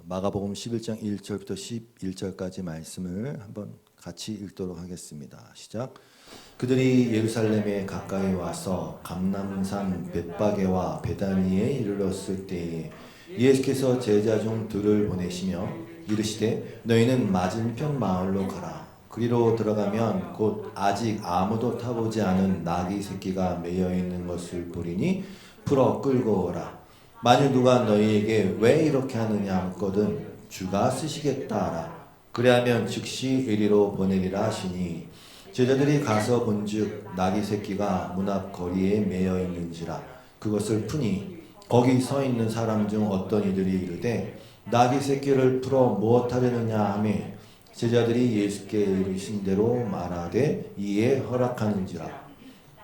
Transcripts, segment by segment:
마가복음 11장 1절부터 11절까지 말씀을 한번 같이 읽도록 하겠습니다. 시작. 그들이 예루살렘에 가까이 와서 감람산 벳바게와 베다니에 이르렀을 때에 예수께서 제자 중 둘을 보내시며 이르시되 너희는 맞은편 마을로 가라. 그리로 들어가면 곧 아직 아무도 타보지 않은 나귀 새끼가 매여 있는 것을 보리니 풀어 끌고 오라. 만일 누가 너희에게 왜 이렇게 하느냐 묻거든 주가 쓰시겠다 하라. 그리하면 즉시 이리로 보내리라 하시니 제자들이 가서 본즉 나귀 새끼가 문 앞 거리에 매여 있는지라. 그것을 푸니 거기 서 있는 사람 중 어떤 이들이 이르되 나귀 새끼를 풀어 무엇하려느냐 하며 제자들이 예수께 이르신 대로 말하되 이에 허락하는지라.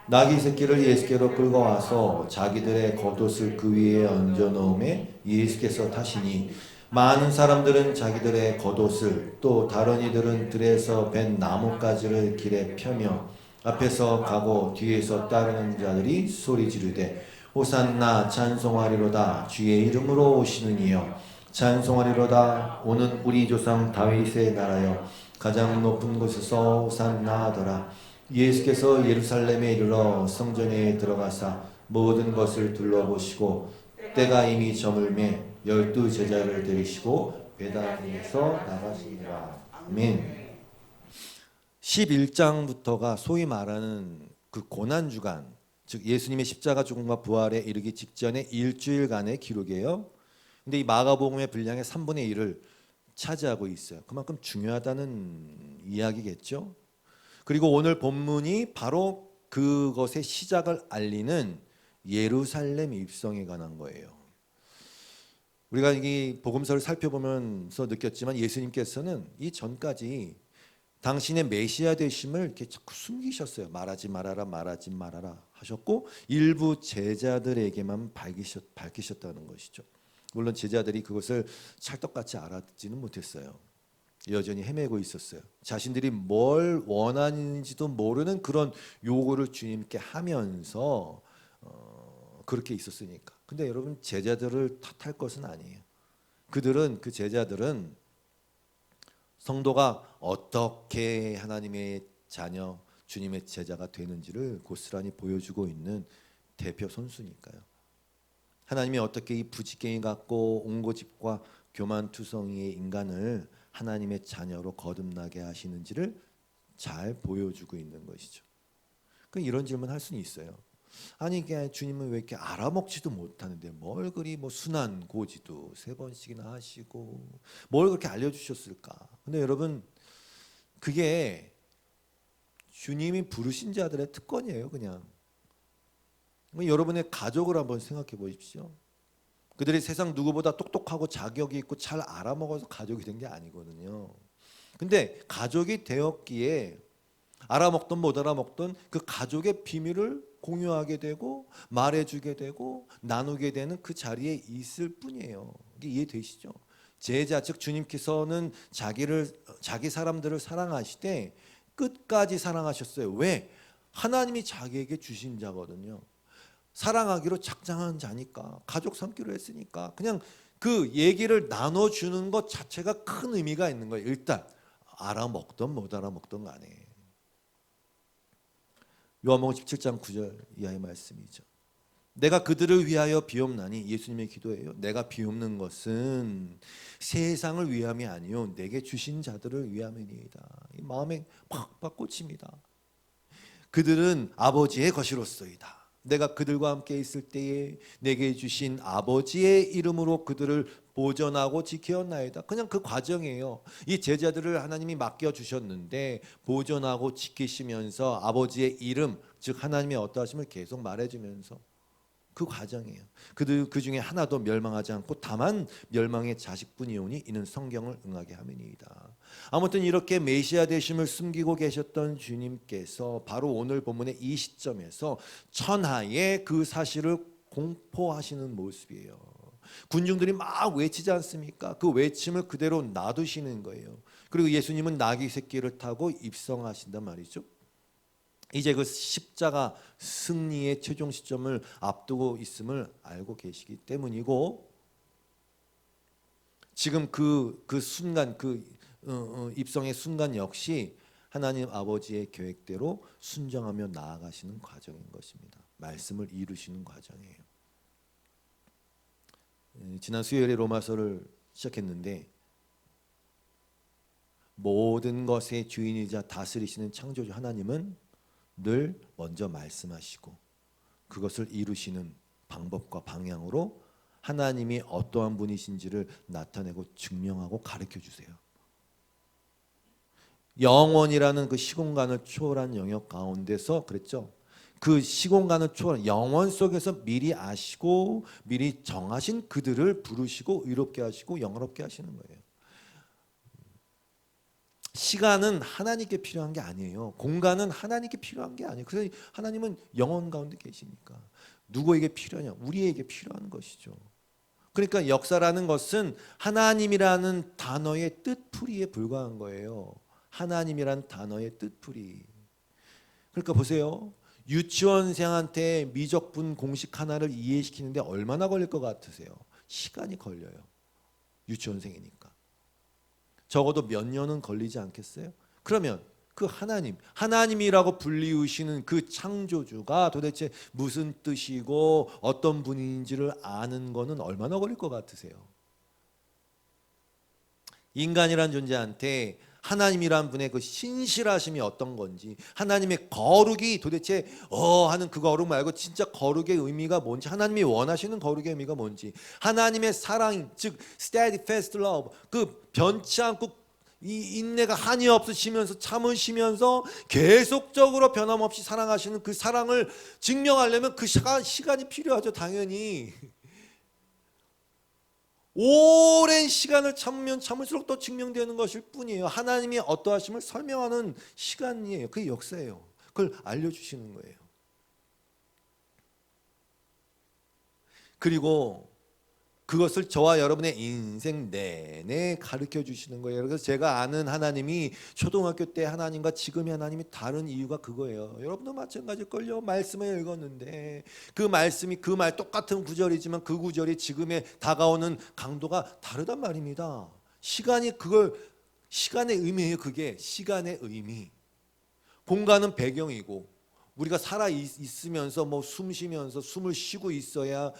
나귀 새끼를 예수께로 끌고 와서 자기들의 겉옷을 그 위에 얹어 놓음에 예수께서 타시니 많은 사람들은 자기들의 겉옷을 또 다른 이들은 들에서 벤 나뭇가지를 길에 펴며 앞에서 가고 뒤에서 따르는 자들이 소리 지르되 호산나 찬송하리로다 주의 이름으로 오시는 이여 찬송하리로다 오는 우리 조상 다윗의 나라여 가장 높은 곳에서 호산나 하더라. 예수께서 예루살렘에 이르러 성전에 들어가사 모든 것을 둘러보시고 때가 이미 저물매 12 제자를 데리시고 베다니에서 나가시니라. 아멘. 11장부터가 소위 말하는 그 고난주간, 즉 예수님의 십자가 죽음과 부활에 이르기 직전의 일주일간의 기록이에요. 근데 이 마가복음의 분량의 3분의 1을 차지하고 있어요. 그만큼 중요하다는 이야기겠죠. 그리고 오늘 본문이 바로 그것의 시작을 알리는 예루살렘 입성에 관한 거예요. 우리가 이 복음서를 살펴보면서 느꼈지만 예수님께서는 이 전까지 당신의 메시아 되심을 이렇게 자꾸 숨기셨어요. 말하지 말아라, 말하지 말아라 하셨고 일부 제자들에게만 밝히셨다는 것이죠. 물론 제자들이 그것을 찰떡같이 알아듣지는 못했어요. 여전히 헤매고 있었어요. 자신들이 뭘 원하는지도 모르는 그런 요구를 주님께 하면서 그렇게 있었으니까. 근데 여러분 제자들을 탓할 것은 아니에요. 그 제자들은 성도가 어떻게 하나님의 자녀, 주님의 제자가 되는지를 고스란히 보여주고 있는 대표 선수니까요. 하나님이 어떻게 이 부지깽이 같고 옹고집과 교만투성이의 인간을 하나님의 자녀로 거듭나게 하시는지를 잘 보여주고 있는 것이죠. 이런 질문 할 수는 있어요. 아니 이게 주님은 왜 이렇게 알아먹지도 못하는데 뭘 그리 뭐 순한 고지도 3번씩이나 하시고 뭘 그렇게 알려주셨을까? 근데 여러분 그게 주님이 부르신 자들의 특권이에요. 그냥 여러분의 가족을 한번 생각해 보십시오. 그들이 세상 누구보다 똑똑하고 자격이 있고 잘 알아먹어서 가족이 된 게 아니거든요. 근데 가족이 되었기에 알아먹든 못 알아먹든 그 가족의 비밀을 공유하게 되고 말해주게 되고 나누게 되는 그 자리에 있을 뿐이에요. 이게 이해되시죠? 제자 즉 주님께서는 자기 사람들을 사랑하시되 끝까지 사랑하셨어요. 왜? 하나님이 자기에게 주신 자거든요. 사랑하기로 작정한 자니까 가족 삼기로 했으니까 그냥 그 얘기를 나눠주는 것 자체가 큰 의미가 있는 거예요. 일단 알아먹든 못 알아먹든 간에. 요한복음 17장 9절 이하의 말씀이죠. 내가 그들을 위하여 비옵나니 예수님의 기도예요. 내가 비옵는 것은 세상을 위함이 아니요 내게 주신 자들을 위함이니이다. 이 마음에 팍팍 꽂힙니다. 그들은 아버지의 것이로소이다. 내가 그들과 함께 있을 때에 내게 주신 아버지의 이름으로 그들을 보존하고 지켰나이다. 그냥 그 과정이에요. 이 제자들을 하나님이 맡겨주셨는데 보존하고 지키시면서 아버지의 이름 즉 하나님의 어떠하심을 계속 말해주면서 그 과정이에요. 그 중에 하나도 멸망하지 않고 다만 멸망의 자식뿐이오니 이는 성경을 응하게 함이니이다. 아무튼 이렇게 메시아 되심을 숨기고 계셨던 주님께서 바로 오늘 본문의 이 시점에서 천하에 그 사실을 공포하시는 모습이에요. 군중들이 막 외치지 않습니까? 그 외침을 그대로 놔두시는 거예요. 그리고 예수님은 나귀 새끼를 타고 입성하신단 말이죠. 이제 그 십자가 승리의 최종 시점을 앞두고 있음을 알고 계시기 때문이고 지금 그 순간 입성의 순간 역시 하나님 아버지의 계획대로 순종하며 나아가시는 과정인 것입니다. 말씀을 이루시는 과정이에요. 지난 수요일에 로마서를 시작했는데 모든 것의 주인이자 다스리시는 창조주 하나님은 늘 먼저 말씀하시고 그것을 이루시는 방법과 방향으로 하나님이 어떠한 분이신지를 나타내고 증명하고 가르쳐 주세요. 영원이라는 그 시공간을 초월한 영역 가운데서 그랬죠. 그 시공간을 초월한 영원 속에서 미리 아시고 미리 정하신 그들을 부르시고 의롭게 하시고 영화롭게 하시는 거예요. 시간은 하나님께 필요한 게 아니에요. 공간은 하나님께 필요한 게 아니에요. 그래서 하나님은 영원 가운데 계시니까 누구에게 필요하냐? 우리에게 필요한 것이죠. 그러니까 역사라는 것은 하나님이라는 단어의 뜻풀이에 불과한 거예요. 하나님이란 단어의 뜻풀이. 그러니까 보세요. 유치원생한테 미적분 공식 하나를 이해시키는데 얼마나 걸릴 것 같으세요? 시간이 걸려요. 유치원생이니까. 적어도 몇 년은 걸리지 않겠어요? 그러면 그 하나님이라고 불리우시는 그 창조주가 도대체 무슨 뜻이고 어떤 분인지를 아는 거는 얼마나 걸릴 것 같으세요? 인간이란 존재한테 하나님이란 분의 그 신실하심이 어떤 건지, 하나님의 거룩이 도대체 하는 그 거룩 말고 진짜 거룩의 의미가 뭔지, 하나님이 원하시는 거룩의 의미가 뭔지, 하나님의 사랑, 즉 steadfast love, 그 변치 않고 이 인내가 한이 없으시면서 참으시면서 계속적으로 변함없이 사랑하시는 그 사랑을 증명하려면 그 시간이 필요하죠. 당연히 오랜 시간을 참으면 참을수록 더 증명되는 것일 뿐이에요. 하나님이 어떠하심을 설명하는 시간이에요. 그게 역사예요. 그걸 알려주시는 거예요. 그리고 그것을 저와 여러분의 인생 내내 가르쳐 주시는 거예요. 그래서 제가 아는 하나님이 초등학교 때 하나님과 지금의 하나님이 다른 이유가 그거예요. 여러분도 마찬가지일걸요. 말씀을 읽었는데 그 말씀이 그 말 똑같은 구절이지만 그 구절이 지금의 다가오는 강도가 다르단 말입니다. 시간의 의미예요. 그게 시간의 의미. 공간은 배경이고 우리가 살아 있으면서 숨 쉬면서 숨을 쉬고 있어야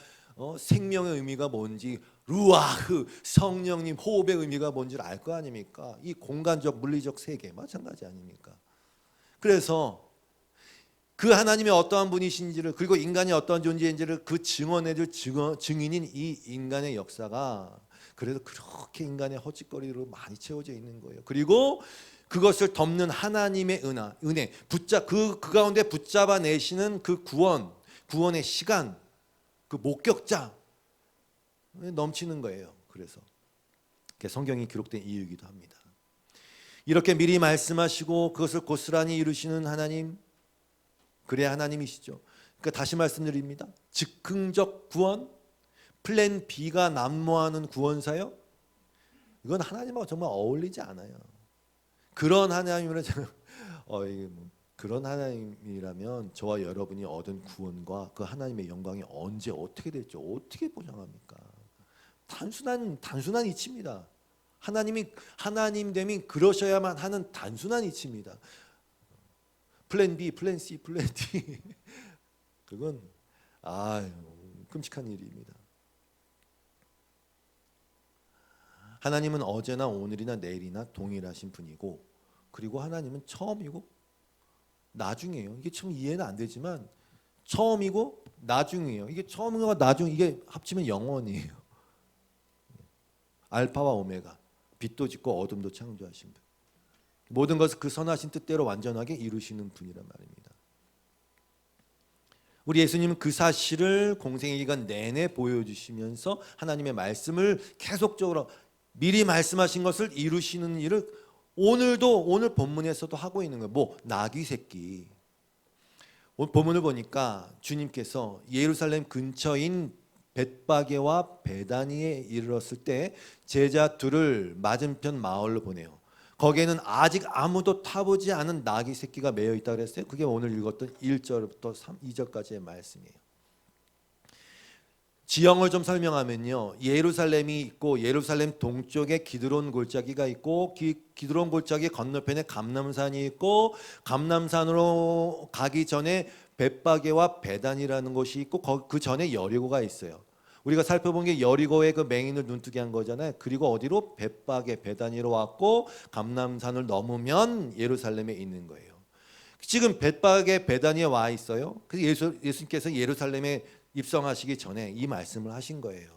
생명의 의미가 뭔지, 루아흐 성령님 호흡의 의미가 뭔지를 알 거 아닙니까? 이 공간적 물리적 세계 마찬가지 아닙니까? 그래서 그 하나님이 어떠한 분이신지를, 그리고 인간이 어떠한 존재인지를 그 증언해줄 증인인 이 인간의 역사가 그래서 그렇게 인간의 헛짓거리로 많이 채워져 있는 거예요. 그리고 그것을 덮는 하나님의 은혜, 그 가운데 붙잡아 내시는 그 구원의 시간, 그 목격자 넘치는 거예요. 그래서 성경이 기록된 이유이기도 합니다. 이렇게 미리 말씀하시고 그것을 고스란히 이루시는 하나님, 그래야 하나님이시죠. 그러니까 다시 말씀드립니다. 즉흥적 구원, 플랜 B가 난무하는 구원사역, 이건 하나님하고 정말 어울리지 않아요. 그런 하나님이라면 저와 여러분이 얻은 구원과 그 하나님의 영광이 언제 어떻게 될지 어떻게 보장합니까? 단순한 이치입니다. 하나님됨이 그러셔야만 하는 단순한 이치입니다. 플랜 B, 플랜 C, 플랜 D 그건 끔찍한 일입니다. 하나님은 어제나 오늘이나 내일이나 동일하신 분이고, 그리고 하나님은 처음이고 나중이에요. 이게 참 이해는 안 되지만 처음이고 나중이에요. 이게 처음과 나중, 이게 합치면 영원이에요. 알파와 오메가, 빛도 짓고 어둠도 창조하신 분, 모든 것을 그 선하신 뜻대로 완전하게 이루시는 분이란 말입니다. 우리 예수님은 그 사실을 공생의 기간 내내 보여주시면서 하나님의 말씀을 계속적으로 미리 말씀하신 것을 이루시는 일을 오늘 본문에서도 하고 있는 거예요. 나귀 새끼. 오늘 본문을 보니까 주님께서 예루살렘 근처인 벳바게와 베다니에 이르렀을 때 제자 둘을 맞은편 마을로 보내요. 거기에는 아직 아무도 타보지 않은 나귀 새끼가 매여 있다고 그랬어요. 그게 오늘 읽었던 1절부터 2절까지의 말씀이에요. 지형을 좀 설명하면요, 예루살렘이 있고 예루살렘 동쪽에 기드론 골짜기가 있고 기드론 골짜기 건너편에 감람산이 있고 감람산으로 가기 전에 벳바게와 베단이라는 곳이 있고 그 전에 여리고가 있어요. 우리가 살펴본 게 여리고의 그 맹인을 눈뜨게 한 거잖아요. 그리고 어디로? 벳바게 베다니로 왔고 감람산을 넘으면 예루살렘에 있는 거예요. 지금 벳바게 베다니에 와 있어요. 그래서 예수님께서 예루살렘에 입성하시기 전에 이 말씀을 하신 거예요.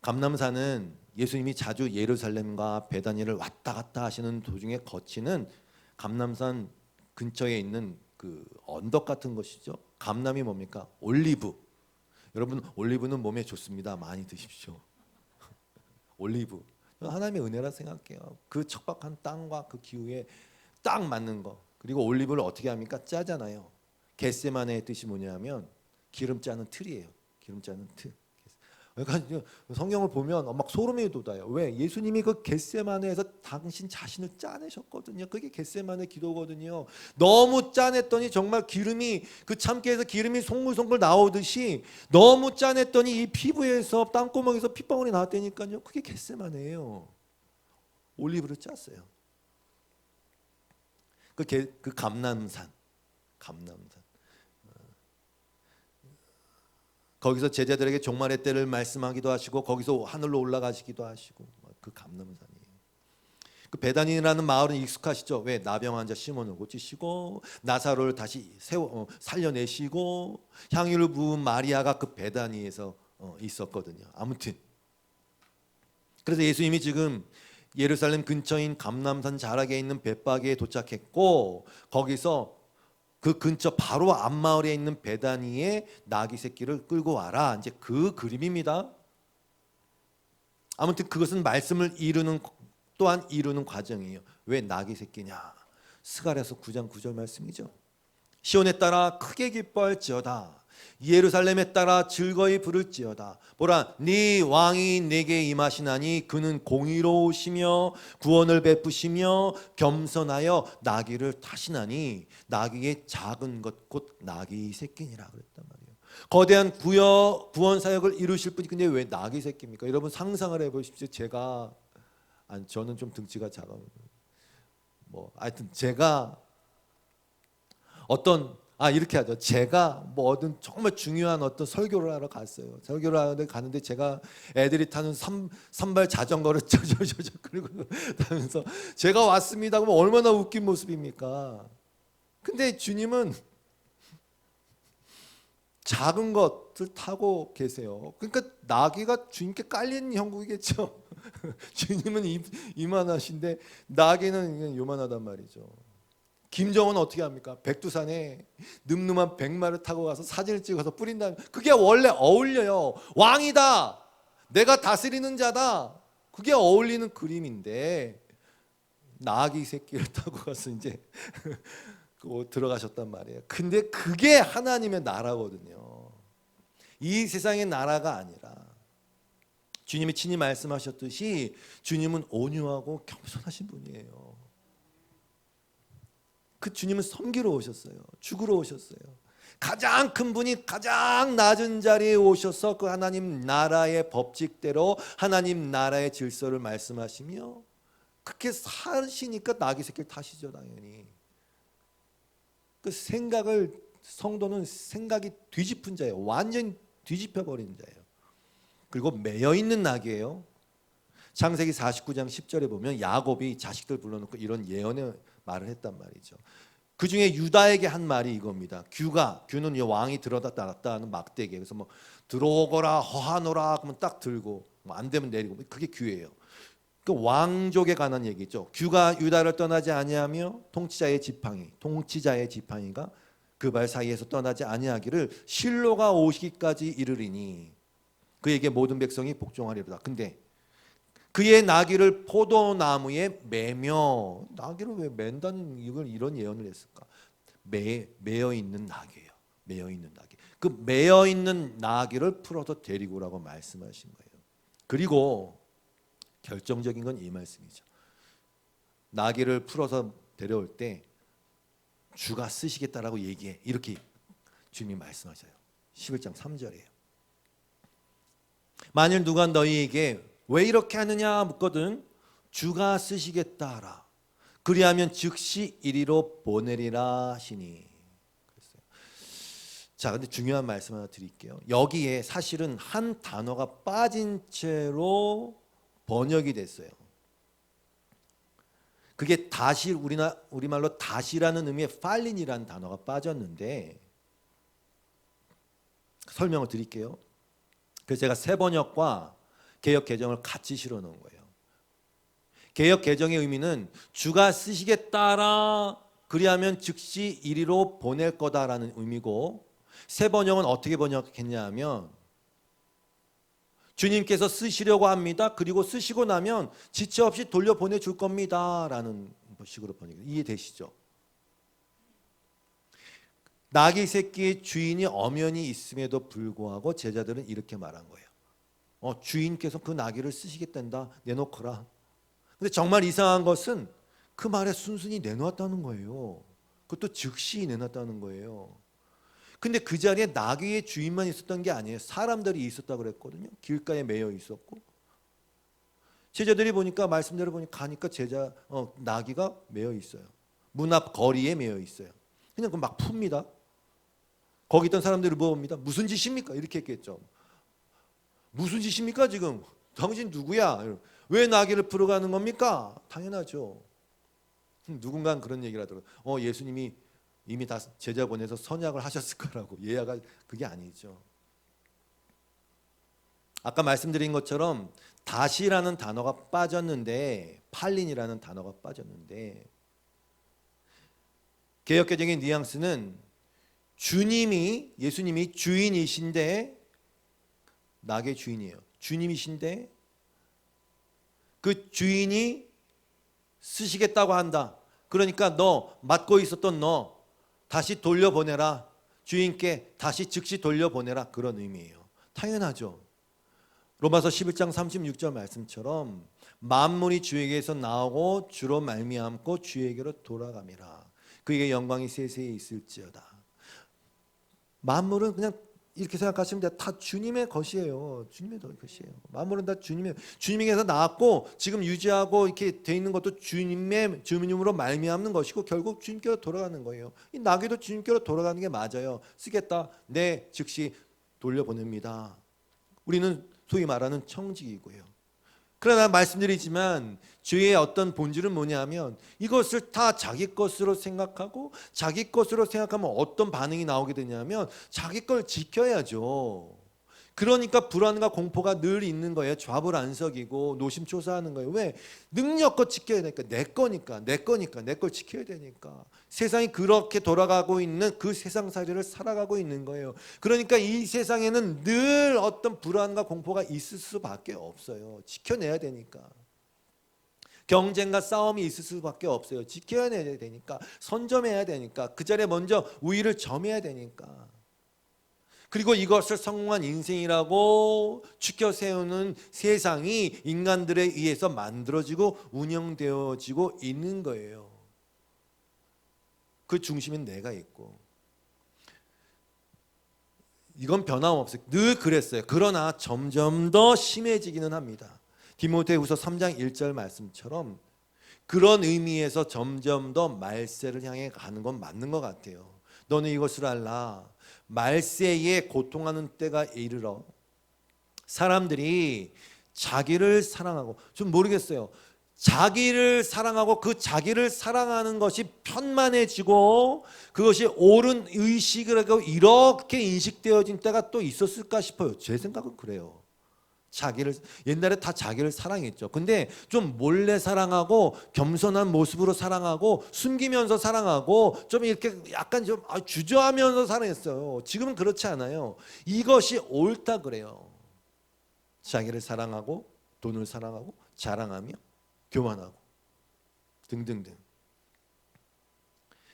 감람산은 예수님이 자주 예루살렘과 베다니를 왔다 갔다 하시는 도중에 거치는 감람산 근처에 있는 그 언덕 같은 것이죠. 감람이 뭡니까? 올리브. 여러분, 올리브는 몸에 좋습니다. 많이 드십시오. 올리브. 하나님의 은혜라 생각해요. 그 척박한 땅과 그 기후에 딱 맞는 거. 그리고 올리브를 어떻게 합니까? 짜잖아요. 겟세마네의 뜻이 뭐냐면 기름 짜는 틀이에요. 기름 짜는 틀. 그러니까 성경을 보면 막 소름이 돋아요. 왜? 예수님이 그 겟세마네에서 당신 자신을 짜내셨거든요. 그게 겟세마네 기도거든요. 너무 짜냈더니 정말 기름이 그 참깨에서 기름이 송글송글 나오듯이 너무 짜냈더니 이 피부에서 땅구멍에서 핏방울이 나왔다니까요. 그게 겟세마네예요. 올리브를 짰어요. 그 감람산. 거기서 제자들에게 종말의 때를 말씀하기도 하시고 거기서 하늘로 올라가시기도 하시고 그 감람산이에요. 그 베다니라는 마을은 익숙하시죠? 왜? 나병 환자 시몬을 고치시고 나사로를 다시 살려내시고 향유를 부은 마리아가 그 베다니에서 있었거든요. 아무튼 그래서 예수님이 지금 예루살렘 근처인 감람산 자락에 있는 벳바게에 도착했고 거기서 그 근처 바로 앞마을에 있는 베다니에 나귀 새끼를 끌고 와라. 이제 그 그림입니다. 아무튼 그것은 말씀을 또한 이루는 과정이에요. 왜 나귀 새끼냐? 스가랴서 9장 9절 말씀이죠. 시온에 따라 크게 기뻐할지어다. 예루살렘에 따라 즐거이 부를지어다. 보라, 네 왕이 내게 임하시나니 그는 공의로우시며 구원을 베푸시며 겸손하여 나귀를 타시나니 나귀의 작은 것 곧 나귀 새끼니라 그랬단 말이에요. 거대한 구원 사역을 이루실 분이 근데 왜 나귀 새끼입니까? 여러분 상상을 해보십시오. 저는 좀 등치가 작아요. 하여튼 제가 이렇게 하죠. 제가 어떤 정말 중요한 어떤 설교를 하러 갔어요. 설교를 하러 가는데 제가 애들이 타는 산발 자전거를 저저저저 그리고 타면서 제가 왔습니다. 그러면 얼마나 웃긴 모습입니까? 근데 주님은 작은 것을 타고 계세요. 그러니까 나귀가 주님께 깔린 형국이겠죠. 주님은 이만하신데 나귀는 요만하단 말이죠. 김정은 어떻게 합니까? 백두산에 늠름한 백마를 타고 가서 사진을 찍어서 뿌린다면 그게 원래 어울려요. 왕이다. 내가 다스리는 자다. 그게 어울리는 그림인데 나귀 새끼를 타고 가서 이제 들어가셨단 말이에요. 근데 그게 하나님의 나라거든요. 이 세상의 나라가 아니라 주님이 친히 말씀하셨듯이 주님은 온유하고 겸손하신 분이에요. 그 주님은 섬기러 오셨어요. 죽으러 오셨어요. 가장 큰 분이 가장 낮은 자리에 오셔서 그 하나님 나라의 법칙대로 하나님 나라의 질서를 말씀하시며 그렇게 사시니까 나귀 새끼를 타시죠. 당연히. 그 성도는 생각이 뒤집은 자예요. 완전히 뒤집혀버린 자예요. 그리고 매여있는 낙이에요. 창세기 49장 10절에 보면 야곱이 자식들 불러놓고 이런 예언의 말을 했단 말이죠. 그 중에 유다에게 한 말이 이겁니다. 규는 왕이 들어다 놨다 하는 막대기. 그래서 들어오거라 허하노라 그러면 딱 들고 안 되면 내리고 그게 규예요. 그 왕족에 관한 얘기죠. 규가 유다를 떠나지 아니하며 통치자의 지팡이가 그 발 사이에서 떠나지 아니하기를 실로가 오시기까지 이르리니 그에게 모든 백성이 복종하리로다. 근데 그의 나귀를 포도나무에 매며 나귀를 왜 맨다는 이런 예언을 했을까? 매여 있는 나귀예요. 매여 있는 나귀. 그 매여 있는 나귀를 풀어서 데리고 오라고 말씀하신 거예요. 그리고 결정적인 건 이 말씀이죠. 나귀를 풀어서 데려올 때 주가 쓰시겠다라고 얘기해. 이렇게 주님이 말씀하셔요. 11장 3절이에요. 만일 누가 너희에게 왜 이렇게 하느냐 묻거든 주가 쓰시겠다 하라. 그리하면 즉시 이리로 보내리라 하시니. 그랬어요. 자, 근데 중요한 말씀 하나 드릴게요. 여기에 사실은 한 단어가 빠진 채로 번역이 됐어요. 그게 다시 우리말로 다시라는 의미의 팔린이라는 단어가 빠졌는데 설명을 드릴게요. 그래서 제가 새 번역과 개역 개정을 같이 실어 놓은 거예요. 개역 개정의 의미는 주가 쓰시겠다라 그리하면 즉시 이리로 보낼 거다라는 의미고, 새 번역은 어떻게 번역했냐 하면 주님께서 쓰시려고 합니다. 그리고 쓰시고 나면 지체 없이 돌려보내 줄 겁니다 라는 식으로 번역해요. 이해되시죠? 나귀 새끼의 주인이 엄연히 있음에도 불구하고 제자들은 이렇게 말한 거예요. 주인께서 그 나귀를 쓰시겠단다. 내놓거라. 근데 정말 이상한 것은 그 말에 순순히 내놓았다는 거예요. 그것도 즉시 내놨다는 거예요. 근데 그 자리에 나귀의 주인만 있었던 게 아니에요. 사람들이 있었다고 그랬거든요. 길가에 매여 있었고. 제자들이 보니까 말씀대로 보니까 가니까 나귀가 매여 있어요. 문 앞 거리에 매여 있어요. 그냥 막 풉니다. 거기 있던 사람들이 물어봅니다. 무슨 짓입니까? 이렇게 했겠죠. 무슨 짓입니까 지금? 당신 누구야? 왜 나귀를 풀어 가는 겁니까? 당연하죠. 누군가는 그런 얘기를 하더라고요. 예수님이 이미 다 제자 보내서 선약을 하셨을 거라고. 예야가 그게 아니죠. 아까 말씀드린 것처럼 다시라는 단어가 빠졌는데, 팔린이라는 단어가 빠졌는데, 개역개정의 뉘앙스는 예수님이 주인이신데, 나귀의 주인이에요. 주님이신데 그 주인이 쓰시겠다고 한다. 그러니까 너 맡고 있었던 너 다시 돌려보내라. 주인께 다시 즉시 돌려보내라. 그런 의미예요. 당연하죠. 로마서 11장 36절 말씀처럼 만물이 주에게서 나오고 주로 말미암고 주에게로 돌아감이라. 그에게 영광이 세세히 있을지어다. 만물은 그냥 이렇게 생각하시면 돼요. 다 주님의 것이에요. 주님의 것이에요. 만물은 다 주님에게서 나왔고 지금 유지하고 이렇게 돼 있는 것도 주님으로 말미암는 것이고 결국 주님께로 돌아가는 거예요. 이 나귀도 주님께로 돌아가는 게 맞아요. 쓰겠다. 네, 즉시 돌려보냅니다. 우리는 소위 말하는 청직이고요. 그러나 말씀드리지만 죄의 어떤 본질은 뭐냐면 이것을 다 자기 것으로 생각하고 자기 것으로 생각하면 어떤 반응이 나오게 되냐면 자기 걸 지켜야죠. 그러니까 불안과 공포가 늘 있는 거예요. 좌불안석이고 노심초사하는 거예요. 왜? 능력껏 지켜야 되니까. 내 거니까 내 걸 지켜야 되니까. 세상이 그렇게 돌아가고 있는 그 세상살이를 살아가고 있는 거예요. 그러니까 이 세상에는 늘 어떤 불안과 공포가 있을 수밖에 없어요. 지켜내야 되니까. 경쟁과 싸움이 있을 수밖에 없어요. 지켜야 되니까. 선점해야 되니까. 그 자리에 먼저 우위를 점해야 되니까. 그리고 이것을 성공한 인생이라고 추켜 세우는 세상이 인간들에 의해서 만들어지고 운영되어지고 있는 거예요. 그 중심엔 내가 있고. 이건 변함없어요. 늘 그랬어요. 그러나 점점 더 심해지기는 합니다. 디모데후서 3장 1절 말씀처럼 그런 의미에서 점점 더 말세를 향해 가는 건 맞는 것 같아요. 너는 이것을 알라. 말세에 고통하는 때가 이르러 사람들이 자기를 사랑하고, 좀 모르겠어요. 자기를 사랑하고 그 자기를 사랑하는 것이 편만해지고 그것이 옳은 의식을 하고 이렇게 인식되어진 때가 또 있었을까 싶어요. 제 생각은 그래요. 옛날에 다 자기를 사랑했죠. 근데 좀 몰래 사랑하고 겸손한 모습으로 사랑하고 숨기면서 사랑하고 좀 이렇게 약간 좀 주저하면서 사랑했어요. 지금은 그렇지 않아요. 이것이 옳다 그래요. 자기를 사랑하고 돈을 사랑하고 자랑하며 교만하고 등등등.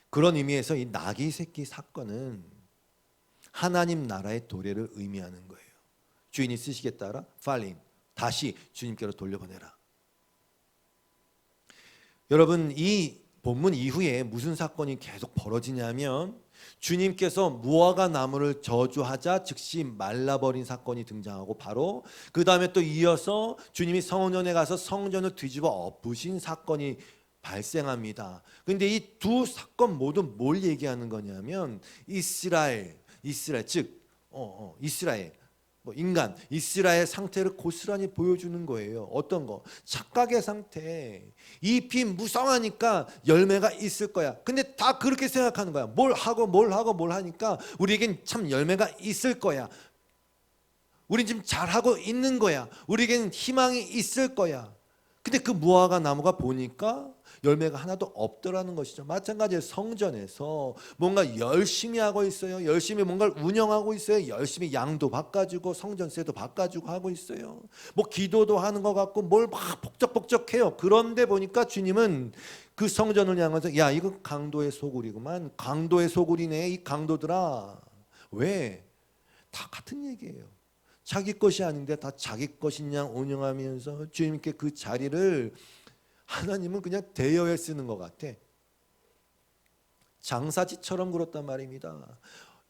그런 의미에서 이 나귀 새끼 사건은 하나님 나라의 도래를 의미하는 거예요. 주인이 쓰시겠다라 팔린, 다시 주님께로 돌려보내라. 여러분, 이 본문 이후에 무슨 사건이 계속 벌어지냐면 주님께서 무화과 나무를 저주하자 즉시 말라버린 사건이 등장하고 바로 그 다음에 또 이어서 주님이 성전에 가서 성전을 뒤집어 엎으신 사건이 발생합니다. 그런데 이 두 사건 모두 뭘 얘기하는 거냐면 이스라엘 즉 이스라엘 인간 이스라엘 상태를 고스란히 보여주는 거예요. 어떤 거? 착각의 상태. 잎이 무성하니까 열매가 있을 거야. 근데 다 그렇게 생각하는 거야. 뭘 하니까 우리에겐 참 열매가 있을 거야. 우린 지금 잘하고 있는 거야. 우리에겐 희망이 있을 거야. 근데 그 무화과 나무가 보니까 열매가 하나도 없더라는 것이죠. 마찬가지로 성전에서 뭔가 열심히 하고 있어요. 열심히 뭔가를 운영하고 있어요. 열심히 양도 바꿔주고 성전세도 바꿔주고 하고 있어요. 뭐 기도도 하는 것 같고 뭘 막 복적복적해요. 그런데 보니까 주님은 그 성전을 향해서 야 이거 강도의 소굴이구만. 강도의 소굴이네. 이 강도들아. 왜? 다 같은 얘기예요. 자기 것이 아닌데 다 자기 것인 양 운영하면서 주님께 그 자리를 하나님은 그냥 대여해 쓰는 것 같아. 장사지처럼 그렇단 말입니다.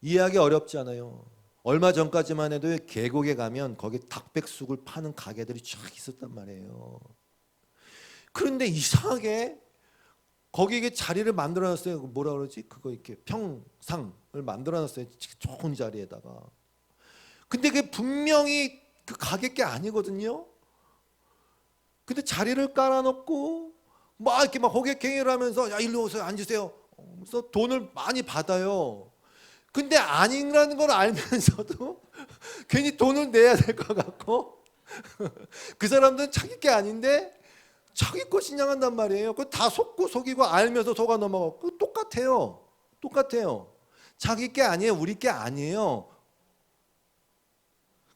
이해하기 어렵지 않아요. 얼마 전까지만 해도 계곡에 가면 거기 닭백숙을 파는 가게들이 쫙 있었단 말이에요. 그런데 이상하게 거기에 자리를 만들어놨어요. 뭐라 그러지? 그거 이렇게 평상을 만들어놨어요. 좋은 자리에다가. 근데 그게 분명히 그 가게 게 아니거든요. 근데 자리를 깔아놓고 막 이렇게 막 호객행위를 하면서 야 일로 오세요 앉으세요. 그래서 돈을 많이 받아요. 근데 아니라는 걸 알면서도 괜히 돈을 내야 될 것 같고 그 사람들은 자기 게 아닌데 자기 거 신앙한단 말이에요. 그거 다 속고 속이고 알면서 속아 넘어가고 똑같아요. 자기 게 아니에요. 우리 게 아니에요.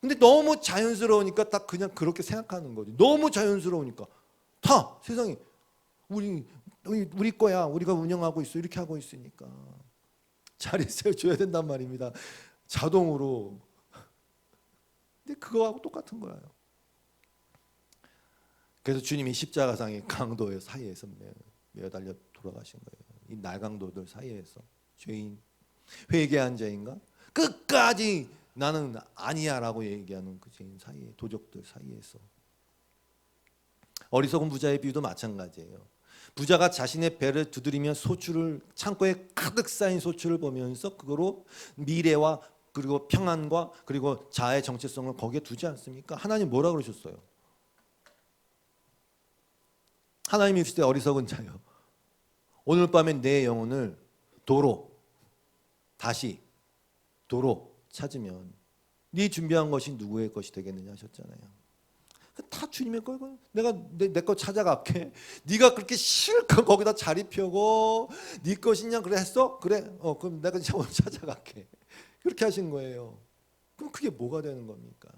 근데 너무 자연스러우니까 딱 그냥 그렇게 생각하는 거지. 너무 자연스러우니까 다 세상이 우리 거야. 우리가 운영하고 있어. 이렇게 하고 있으니까 자리 세워줘야 된단 말입니다. 자동으로. 근데 그거하고 똑같은 거예요. 그래서 주님이 십자가상의 강도의 사이에서 매달려 돌아가신 거예요. 이 날강도들 사이에서 죄인 회개한 자인가 끝까지 나는 아니야 라고 얘기하는 그 죄인 사이에 도적들 사이에서. 어리석은 부자의 비유도 마찬가지예요. 부자가 자신의 배를 두드리며 소출을 창고에 가득 쌓인 소출을 보면서 그거로 미래와 그리고 평안과 그리고 자아의 정체성을 거기에 두지 않습니까? 하나님 뭐라 그러셨어요? 하나님이 이르시되 어리석은 자여 오늘 밤에 내 영혼을 다시 도로 찾으면 네 준비한 것이 누구의 것이 되겠느냐 하셨잖아요. 다 주님의 거고 내가 내 거 찾아갈게. 네가 그렇게 실컷 거기다 자리 펴고 네 것이냐 그래 했어? 그래. 그럼 내가 오늘 찾아갈게. 그렇게 하신 거예요. 그럼 그게 뭐가 되는 겁니까?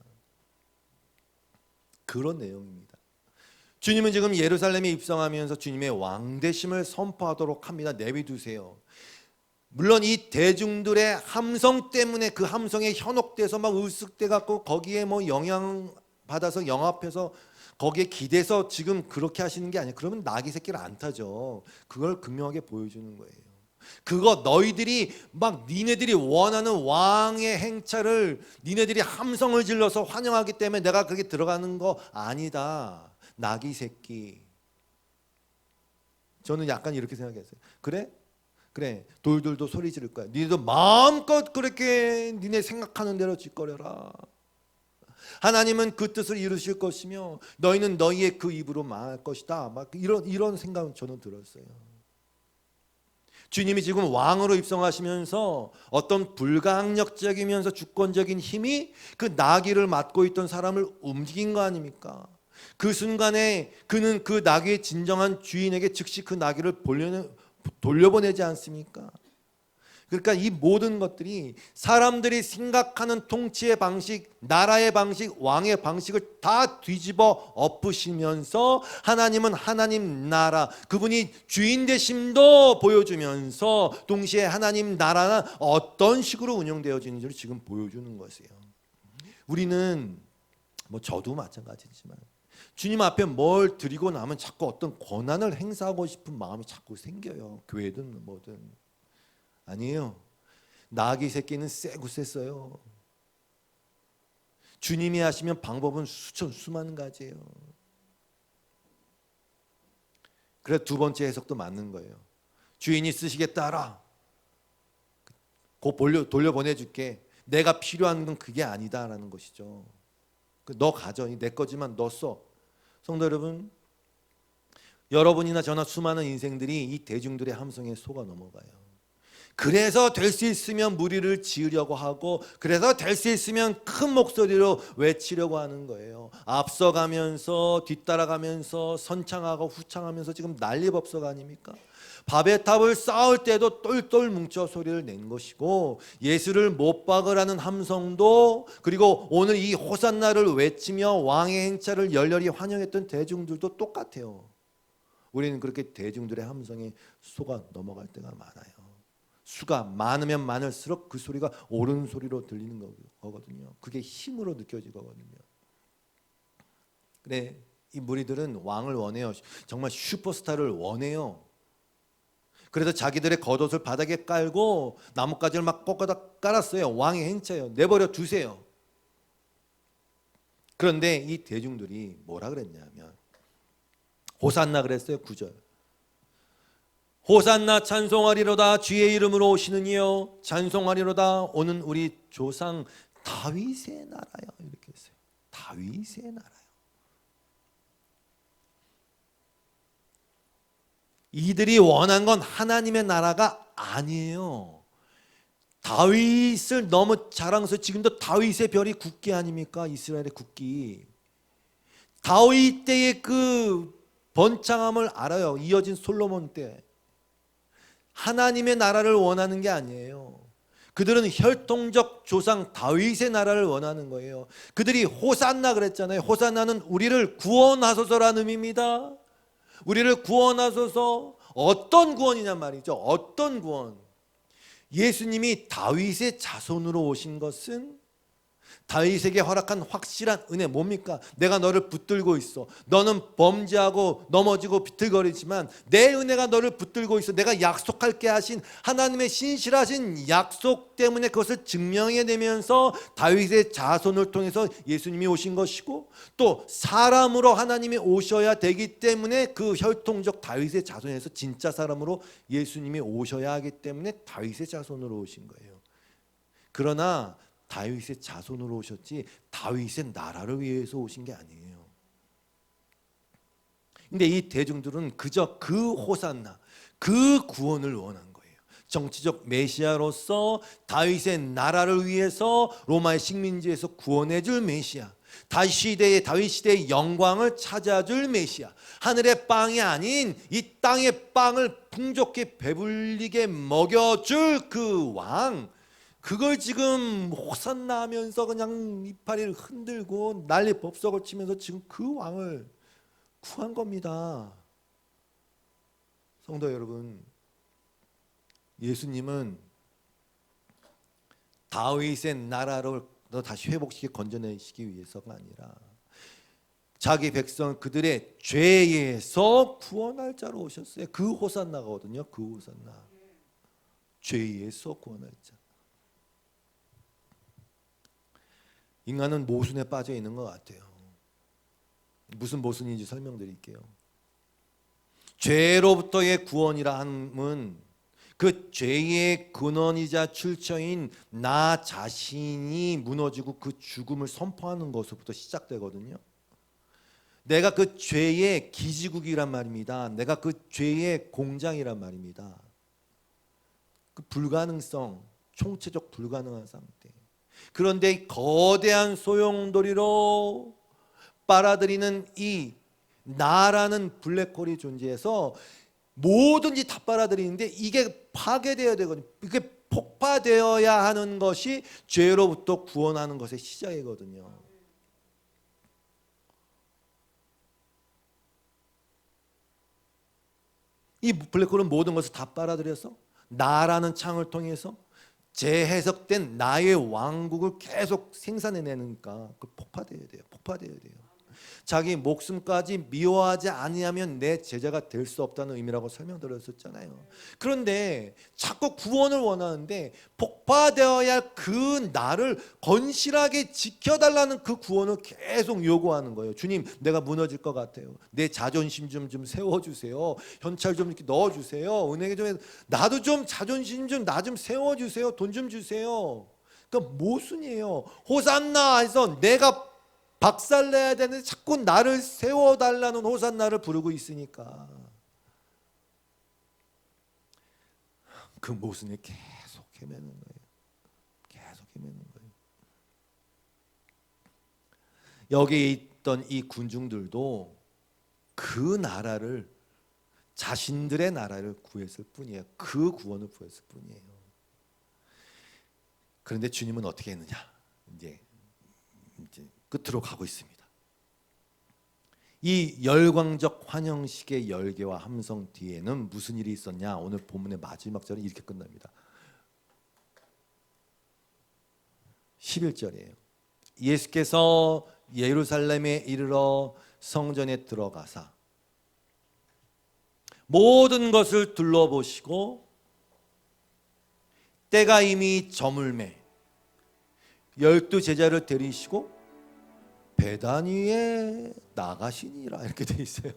그런 내용입니다. 주님은 지금 예루살렘에 입성하면서 주님의 왕되심을 선포하도록 합니다. 내비두세요. 물론 이 대중들의 함성 때문에 그 함성에 현혹돼서 막 으쓱대 갖고 거기에 뭐 영향 받아서 영합해서 거기에 기대서 지금 그렇게 하시는 게 아니에요. 그러면 나귀 새끼를 안 타죠. 그걸 극명하게 보여주는 거예요. 그거 너희들이 막 니네들이 원하는 왕의 행차를 니네들이 함성을 질러서 환영하기 때문에 내가 그렇게 들어가는 거 아니다. 나귀 새끼. 저는 약간 이렇게 생각했어요. 그래 돌들도 소리 지를 거야. 니네도 마음껏 그렇게 니네 생각하는 대로 짓거려라. 하나님은 그 뜻을 이루실 것이며 너희는 너희의 그 입으로 말할 것이다. 막 이런 생각은 저는 들었어요. 주님이 지금 왕으로 입성하시면서 어떤 불가항력적이면서 주권적인 힘이 그 나귀를 맡고 있던 사람을 움직인 거 아닙니까? 그 순간에 그는 그 나귀의 진정한 주인에게 즉시 그 나귀를 돌려보내지 않습니까? 그러니까 이 모든 것들이 사람들이 생각하는 통치의 방식, 나라의 방식, 왕의 방식을 다 뒤집어 엎으시면서 하나님은 하나님 나라, 그분이 주인 되심도 보여주면서 동시에 하나님 나라는 어떤 식으로 운영되어지는지를 지금 보여주는 것이에요. 우리는 뭐 저도 마찬가지지만 주님 앞에 뭘 드리고 나면 자꾸 어떤 권한을 행사하고 싶은 마음이 자꾸 생겨요. 교회든 뭐든. 아니에요. 나귀 새끼는 세고 셌어요. 주님이 하시면 방법은 수많은 가지예요. 그래서 두 번째 해석도 맞는 거예요. 주인이 쓰시겠다 하라. 곧 돌려보내줄게. 내가 필요한 건 그게 아니다라는 것이죠. 너 가져. 내 거지만 너 써. 성도 여러분, 여러분이나 저나 수많은 인생들이 이 대중들의 함성에 속아 넘어가요. 그래서 될 수 있으면 무리를 지으려고 하고, 그래서 될 수 있으면 큰 목소리로 외치려고 하는 거예요. 앞서가면서 뒤따라가면서 선창하고 후창하면서 지금 난리법석 아닙니까? 밥의 탑을 쌓을 때도 똘똘 뭉쳐 소리를 낸 것이고, 예수를 못 박으라는 함성도, 그리고 오늘 이 호산나를 외치며 왕의 행차를 열렬히 환영했던 대중들도 똑같아요. 우리는 그렇게 대중들의 함성에 속아 넘어갈 때가 많아요. 수가 많으면 많을수록 그 소리가 옳은 소리로 들리는 거거든요. 그게 힘으로 느껴지거든요. 그래, 이 무리들은 왕을 원해요. 정말 슈퍼스타를 원해요. 그래서 자기들의 겉옷을 바닥에 깔고 나뭇가지를 막 꺾어다 깔았어요. 왕의 행차예요. 내버려 두세요. 그런데 이 대중들이 뭐라 그랬냐면 호산나 그랬어요. 9절. 호산나 찬송하리로다. 주의 이름으로 오시는 이여 찬송하리로다. 오는 우리 조상 다윗의 나라요. 이렇게 했어요. 다윗의 나라요. 이들이 원한 건 하나님의 나라가 아니에요. 다윗을 너무 자랑해서 지금도 다윗의 별이 국기 아닙니까? 이스라엘의 국기. 다윗 때의 그 번창함을 알아요. 이어진 솔로몬 때. 하나님의 나라를 원하는 게 아니에요. 그들은 혈통적 조상 다윗의 나라를 원하는 거예요. 그들이 호산나 그랬잖아요. 호산나는 우리를 구원하소서라는 의미입니다. 우리를 구원하소서. 어떤 구원이냔 말이죠. 어떤 구원. 예수님이 다윗의 자손으로 오신 것은 다윗에게 허락한 확실한 은혜 뭡니까? 내가 너를 붙들고 있어. 너는 범죄하고 넘어지고 비틀거리지만 내 은혜가 너를 붙들고 있어. 내가 약속할게 하신 하나님의 신실하신 약속 때문에 그것을 증명해내면서 다윗의 자손을 통해서 예수님이 오신 것이고, 또 사람으로 하나님이 오셔야 되기 때문에 그 혈통적 다윗의 자손에서 진짜 사람으로 예수님이 오셔야 하기 때문에 다윗의 자손으로 오신 거예요. 그러나 다윗의 자손으로 오셨지 다윗의 나라를 위해서 오신 게 아니에요. 근데 이 대중들은 그저 그 호산나, 그 구원을 원한 거예요. 정치적 메시아로서 다윗의 나라를 위해서 로마의 식민지에서 구원해 줄 메시아, 다윗 시대의 영광을 찾아줄 메시아, 하늘의 빵이 아닌 이 땅의 빵을 풍족히 배불리게 먹여줄 그 왕, 그걸 지금 호산나 하면서 그냥 이파리를 흔들고 난리 법석을 치면서 지금 그 왕을 구한 겁니다. 성도 여러분, 예수님은 다윗의 나라를 다시 회복시켜 건져내시기 위해서가 아니라 자기 백성 그들의 죄에서 구원할 자로 오셨어요. 그 호산나거든요. 그 호산나. 죄에서 구원할 자. 인간은 모순에 빠져 있는 것 같아요. 무슨 모순인지 설명드릴게요. 죄로부터의 구원이라 함은 그 죄의 근원이자 출처인 나 자신이 무너지고 그 죽음을 선포하는 것부터 시작되거든요. 내가 그 죄의 기지국이란 말입니다. 내가 그 죄의 공장이란 말입니다. 그 불가능성, 총체적 불가능한 상태. 그런데 거대한 소용돌이로 빨아들이는 이 나라는 블랙홀이 존재해서 뭐든지 다 빨아들이는데 이게 파괴되어야 되거든요. 이게 폭파되어야 하는 것이 죄로부터 구원하는 것의 시작이거든요. 이 블랙홀은 모든 것을 다 빨아들여서 나라는 창을 통해서 재해석된 나의 왕국을 계속 생산해내니까 그 폭파되어야 돼요. 폭파되어야 돼요. 자기 목숨까지 미워하지 아니하면 내 제자가 될 수 없다는 의미라고 설명드렸었잖아요. 그런데 자꾸 구원을 원하는데 복파되어야 할 그 나를 건실하게 지켜달라는 그 구원을 계속 요구하는 거예요. 주님, 내가 무너질 것 같아요. 내 자존심 좀 세워주세요. 현찰 좀 이렇게 넣어주세요. 은행에 좀 나도 좀 자존심 좀 나 좀 세워주세요. 돈 좀 주세요. 그러니까 모순이에요. 호산나 해서 내가 박살내야 되는데 자꾸 나를 세워달라는 호산나를 부르고 있으니까 그 모순을 계속 헤매는 거예요. 계속 헤매는 거예요. 여기에 있던 이 군중들도 그 나라를, 자신들의 나라를 구했을 뿐이에요. 그 구원을 구했을 뿐이에요. 그런데 주님은 어떻게 했느냐? 이제 끝으로 가고 있습니다. 이 열광적 환영식의 열개와 함성 뒤에는 무슨 일이 있었냐? 오늘 본문의 마지막 절은 이렇게 끝납니다. 11절이에요. 예수께서 예루살렘에 이르러 성전에 들어가사 모든 것을 둘러보시고 때가 이미 저물매 12 제자를 데리시고 베다니에 나가시니라 이렇게 돼 있어요.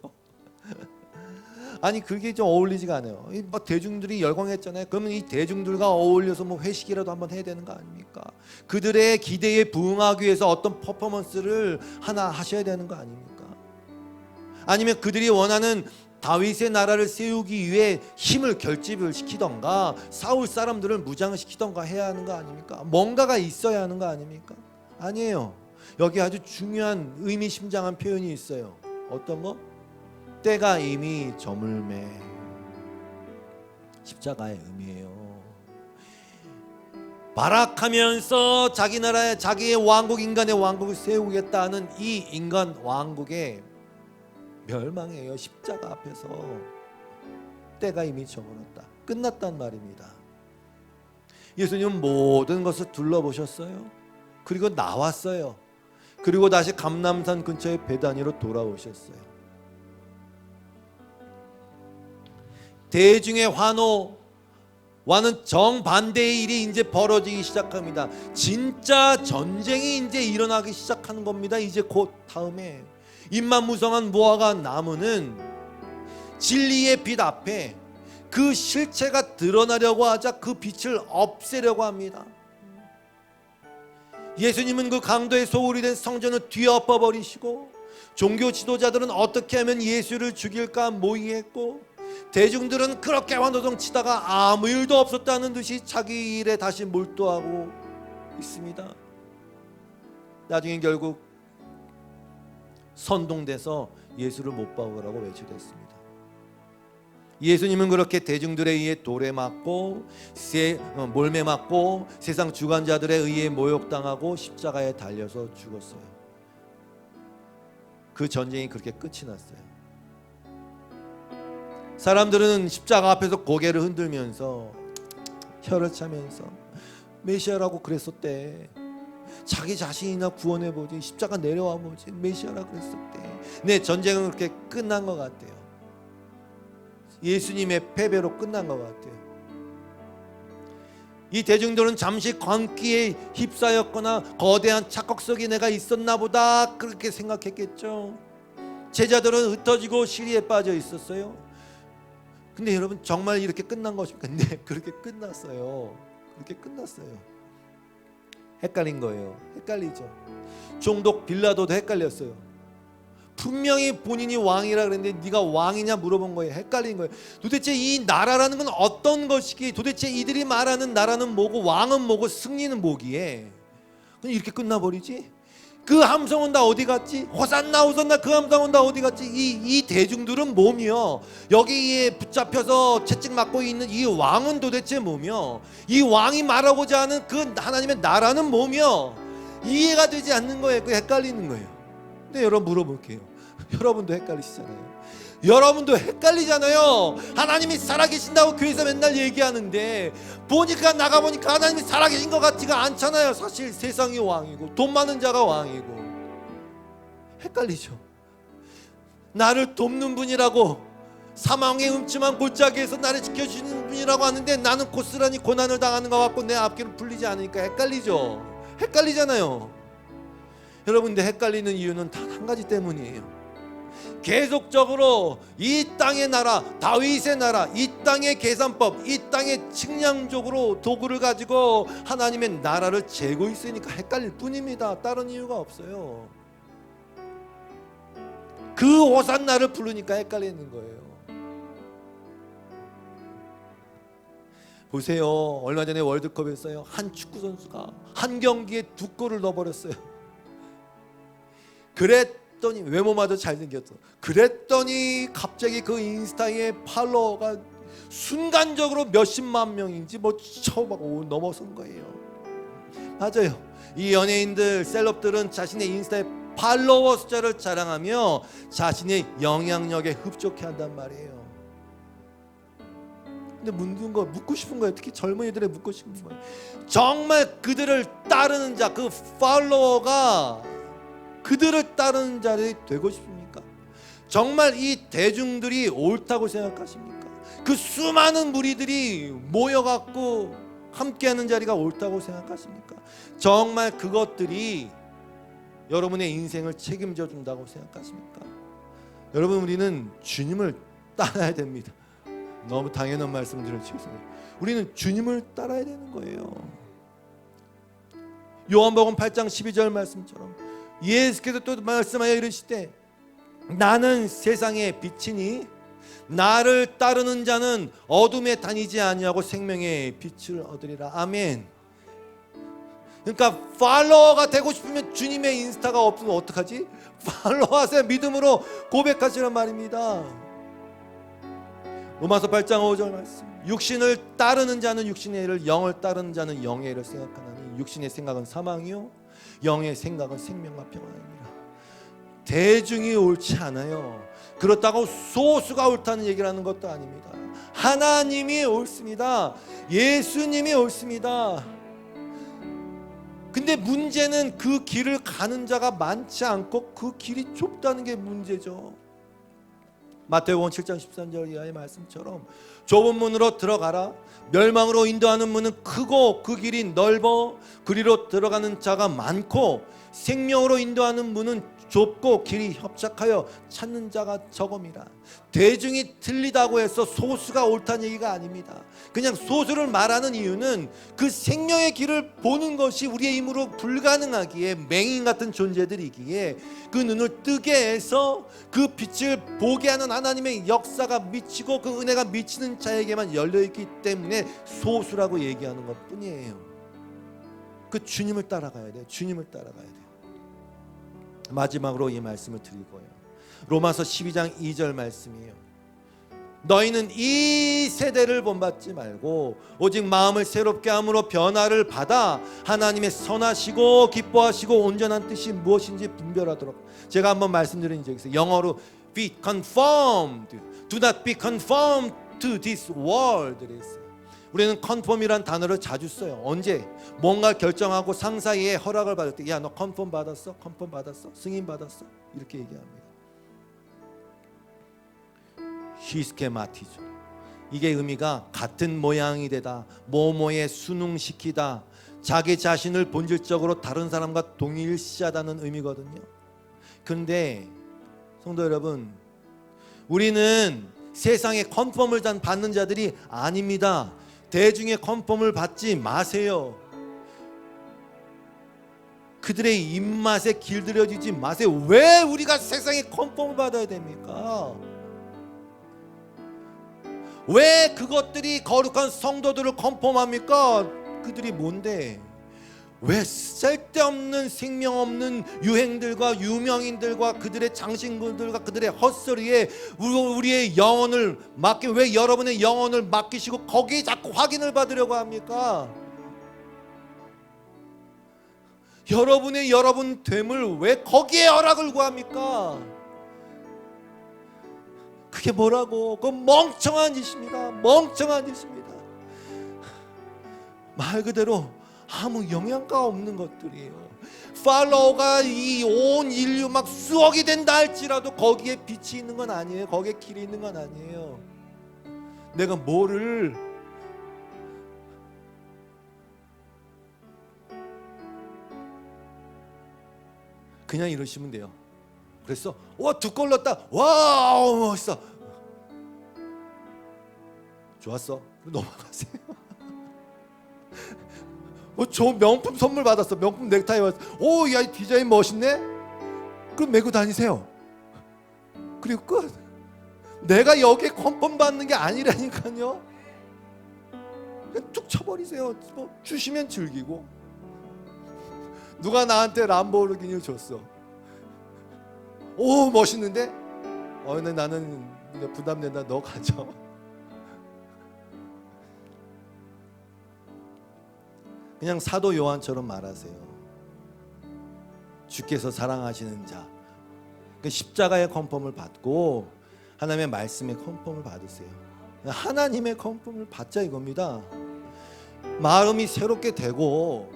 아니 그게 좀 어울리지가 않아요. 막 대중들이 열광했잖아요. 그러면 이 대중들과 어울려서 뭐 회식이라도 한번 해야 되는 거 아닙니까? 그들의 기대에 부응하기 위해서 어떤 퍼포먼스를 하나 하셔야 되는 거 아닙니까? 아니면 그들이 원하는 다윗의 나라를 세우기 위해 힘을 결집을 시키던가 사울 사람들을 무장을 시키던가 해야 하는 거 아닙니까? 뭔가가 있어야 하는 거 아닙니까? 아니에요. 여기 아주 중요한 의미심장한 표현이 있어요. 어떤 거? 때가 이미 저물매. 십자가의 의미예요. 발악하면서 자기 나라의 자기의 왕국, 인간의 왕국을 세우겠다는 이 인간 왕국의 멸망이에요. 십자가 앞에서 때가 이미 저물었다. 끝났단 말입니다. 예수님은 모든 것을 둘러보셨어요. 그리고 나왔어요. 그리고 다시 감람산 근처의 베다니로 돌아오셨어요. 대중의 환호와는 정반대의 일이 이제 벌어지기 시작합니다. 진짜 전쟁이 이제 일어나기 시작하는 겁니다. 이제 곧 다음에 임만무성한 무화과 나무는 진리의 빛 앞에 그 실체가 드러나려고 하자 그 빛을 없애려고 합니다. 예수님은 그 강도의 소굴이 된 성전을 뒤엎어 버리시고 종교 지도자들은 어떻게 하면 예수를 죽일까 모의했고 대중들은 그렇게 환호성 치다가 아무 일도 없었다는 듯이 자기 일에 다시 몰두하고 있습니다. 나중에 결국 선동돼서 예수를 못 박으라고 외치됐습니다. 예수님은 그렇게 대중들에 의해 돌에 맞고 몰매 맞고 세상 주관자들에 의해 모욕당하고 십자가에 달려서 죽었어요. 그 전쟁이 그렇게 끝이 났어요. 사람들은 십자가 앞에서 고개를 흔들면서 혀를 차면서 메시아라고 그랬었대. 자기 자신이나 구원해보지, 십자가 내려와보지, 메시아라 그랬었대. 네, 전쟁은 그렇게 끝난 것 같아요. 예수님의 패배로 끝난 것 같아요. 이 대중들은 잠시 광기에 휩싸였거나 거대한 착각 속에 내가 있었나 보다 그렇게 생각했겠죠. 제자들은 흩어지고 시리에 빠져 있었어요. 근데 여러분 정말 이렇게 끝난 것입니까? 네, 그렇게 끝났어요. 그렇게 끝났어요. 헷갈린 거예요. 헷갈리죠. 총독 빌라도도 헷갈렸어요. 분명히 본인이 왕이라 그랬는데 네가 왕이냐 물어본 거예요. 헷갈린 거예요. 도대체 이 나라라는 건 어떤 것이기에, 도대체 이들이 말하는 나라는 뭐고 왕은 뭐고 승리는 뭐기에 그냥 이렇게 끝나버리지? 그 함성은 다 어디 갔지? 호산나 호산나 그 함성은 다 어디 갔지? 이 대중들은 뭐며, 여기에 붙잡혀서 채찍 맞고 있는 이 왕은 도대체 뭐며, 이 왕이 말하고자 하는 그 하나님의 나라는 뭐며, 이해가 되지 않는 거예요. 그 헷갈리는 거예요. 근데 여러분 물어볼게요. 여러분도 헷갈리시잖아요. 여러분도 헷갈리잖아요. 하나님이 살아계신다고 교회에서 맨날 얘기하는데 보니까 나가보니까 하나님이 살아계신 것 같지가 않잖아요. 사실 세상이 왕이고 돈 많은 자가 왕이고 헷갈리죠. 나를 돕는 분이라고, 사망의 음침한 골짜기에서 나를 지켜주시는 분이라고 하는데 나는 고스란히 고난을 당하는 것 같고 내 앞길을 풀리지 않으니까 헷갈리죠. 헷갈리잖아요. 여러분, 근데 헷갈리는 이유는 단 한 가지 때문이에요. 계속적으로 이 땅의 나라, 다윗의 나라, 이 땅의 계산법, 이 땅의 측량적으로 도구를 가지고 하나님의 나라를 재고 있으니까 헷갈릴 뿐입니다. 다른 이유가 없어요. 그 호산나를 부르니까 헷갈리는 거예요. 보세요. 얼마 전에 월드컵에서요, 한 축구 선수가 한 경기에 2골을 넣어버렸어요. 그랬더니 외모마저 잘생겼어. 그랬더니 갑자기 그 인스타에 팔로워가 순간적으로 몇십만 명인지 뭐 쳐막 넘어선 거예요. 맞아요. 이 연예인들, 셀럽들은 자신의 인스타에 팔로워 숫자를 자랑하며 자신의 영향력에 흡족해 한단 말이에요. 근데 묻고 싶은 거예요. 특히 젊은이들의 묻고 싶은 거예요. 정말 그들을 따르는 자, 그 팔로워가 그들을 따르는 자들이 되고 싶습니까? 정말 이 대중들이 옳다고 생각하십니까? 그 수많은 무리들이 모여갖고 함께하는 자리가 옳다고 생각하십니까? 정말 그것들이 여러분의 인생을 책임져 준다고 생각하십니까? 여러분, 우리는 주님을 따라야 됩니다. 너무 당연한 말씀 드려 죄송해요. 우리는 주님을 따라야 되는 거예요. 요한복음 8장 12절 말씀처럼 예수께서 또 말씀하여 이르시되 나는 세상의 빛이니 나를 따르는 자는 어둠에 다니지 아니하고 생명의 빛을 얻으리라. 아멘. 그러니까 팔로워가 되고 싶으면 주님의 인스타가 없으면 어떡하지? 팔로워하세요. 믿음으로 고백하시란 말입니다. 로마서 8장 5절 말씀. 육신을 따르는 자는 육신의 일을, 영을 따르는 자는 영의 일을 생각하나니 육신의 생각은 사망이요 영의 생각은 생명과 평안이니라. 대중이 옳지 않아요. 그렇다고 소수가 옳다는 얘기를 하는 것도 아닙니다. 하나님이 옳습니다. 예수님이 옳습니다. 근데 문제는 그 길을 가는 자가 많지 않고 그 길이 좁다는 게 문제죠. 마태복음 7장 13절 이하의 말씀처럼 좁은 문으로 들어가라. 멸망으로 인도하는 문은 크고 그 길이 넓어 그리로 들어가는 자가 많고 생명으로 인도하는 문은 좁고 길이 협착하여 찾는 자가 적음이라. 대중이 틀리다고 해서 소수가 옳다는 얘기가 아닙니다. 그냥 소수를 말하는 이유는 그 생명의 길을 보는 것이 우리의 힘으로 불가능하기에, 맹인 같은 존재들이기에 그 눈을 뜨게 해서 그 빛을 보게 하는 하나님의 역사가 미치고 그 은혜가 미치는 자에게만 열려있기 때문에 소수라고 얘기하는 것 뿐이에요. 그 주님을 따라가야 돼요. 주님을 따라가야 돼요. 마지막으로 이 말씀을 드리고요. 로마서 12장 2절 말씀이에요. 너희는 이 세대를 본받지 말고 오직 마음을 새롭게 함으로 변화를 받아 하나님의 선하시고 기뻐하시고 온전한 뜻이 무엇인지 분별하도록. 제가 한번 말씀드린 적이 있어요. 영어로 be conformed, do not be conformed to this world. 우리는 컨펌이란 단어를 자주 써요. 언제? 뭔가 결정하고 상사의 허락을 받을 때, 야, 너 컨펌 받았어? 컨펌 받았어? 승인 받았어? 이렇게 얘기합니다. 히스케마티죠. 이게 의미가 같은 모양이 되다, 뭐뭐에 순응시키다, 자기 자신을 본질적으로 다른 사람과 동일시하다는 의미거든요. 그런데 성도 여러분, 우리는 세상의 컨펌을 받는 자들이 아닙니다. 대중의 컨펌을 받지 마세요. 그들의 입맛에 길들여지지 마세요. 왜 우리가 세상의 컨펌을 받아야 됩니까? 왜 그것들이 거룩한 성도들을 컨펌합니까? 그들이 뭔데? 왜 쓸데없는 생명 없는 유행들과 유명인들과 그들의 장신구들과 그들의 헛소리에 우리의 영혼을 왜 여러분의 영혼을 맡기시고 거기에 자꾸 확인을 받으려고 합니까? 여러분 됨을 왜 거기에 허락을 구합니까? 그게 뭐라고? 그건 멍청한 짓입니다. 멍청한 짓입니다. 말 그대로 아무 영향가 없는 것들이에요. 팔로워가 이 온 인류 막 수억이 된다 할지라도 거기에 빛이 있는 건 아니에요. 거기에 길이 있는 건 아니에요. 내가 뭐를 그냥 이러시면 돼요. 그랬어? 와, 2골 넣었다. 와우, 멋있어. 좋았어. 넘어가세요. 좋은 명품 선물 받았어. 명품 넥타이 받았어. 오, 야, 이 디자인 멋있네. 그럼 메고 다니세요. 그리고 끝. 내가 여기에 컨펌 받는 게 아니라니까요. 그냥 툭 쳐버리세요. 뭐 주시면 즐기고. 누가 나한테 람보르기니를 줬어. 오, 멋있는데? 근데 나는 부담된다. 너 가져. 그냥 사도 요한처럼 말하세요. 주께서 사랑하시는 자, 십자가의 컨펌을 받고 하나님의 말씀의 컨펌을 받으세요. 하나님의 컨펌을 받자 이겁니다. 마음이 새롭게 되고,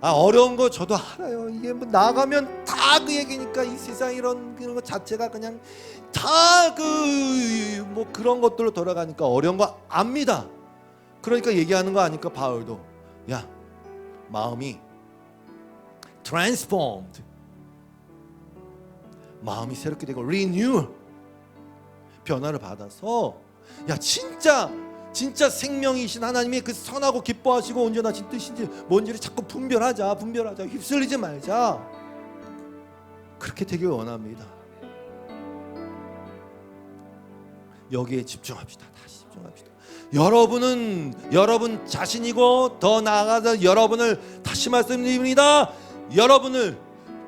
어려운 거 저도 알아요. 이게 뭐 나가면 다 그 얘기니까 이 세상 이런 것 자체가 그냥 다 뭐 그런 것들로 돌아가니까 어려운 거 압니다. 그러니까 얘기하는 거 아니까 바울도 야, 마음이 transformed, 마음이 새롭게 되고 renew, 변화를 받아서 야, 진짜 생명이신 하나님이 그 선하고 기뻐하시고 온전하신 뜻인지 뭔지를 자꾸 분별하자. 휩쓸리지 말자. 그렇게 되길 원합니다. 여기에 집중합시다. 다시 집중합시다. 여러분은 여러분 자신이고, 더 나아가서 여러분을, 다시 말씀드립니다, 여러분을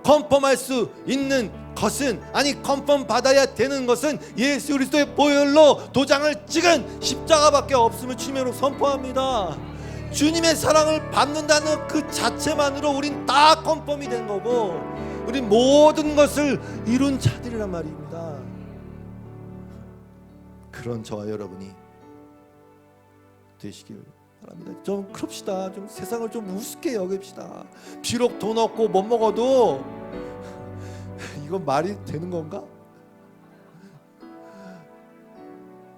컨펌할 수 있는 것은, 아니 컨펌 받아야 되는 것은 예수 그리스도의 보혈로 도장을 찍은 십자가밖에 없음을 주님으로 선포합니다. 주님의 사랑을 받는다는 그 자체만으로 우린 다 컨펌이 된 거고, 우린 모든 것을 이룬 자들이란 말입니다. 그런 저와 여러분이 되시길 바랍니다. 좀 그럽시다. 좀 세상을 좀 우습게 여깁시다. 비록 돈 없고 못 먹어도 이건 말이 되는 건가?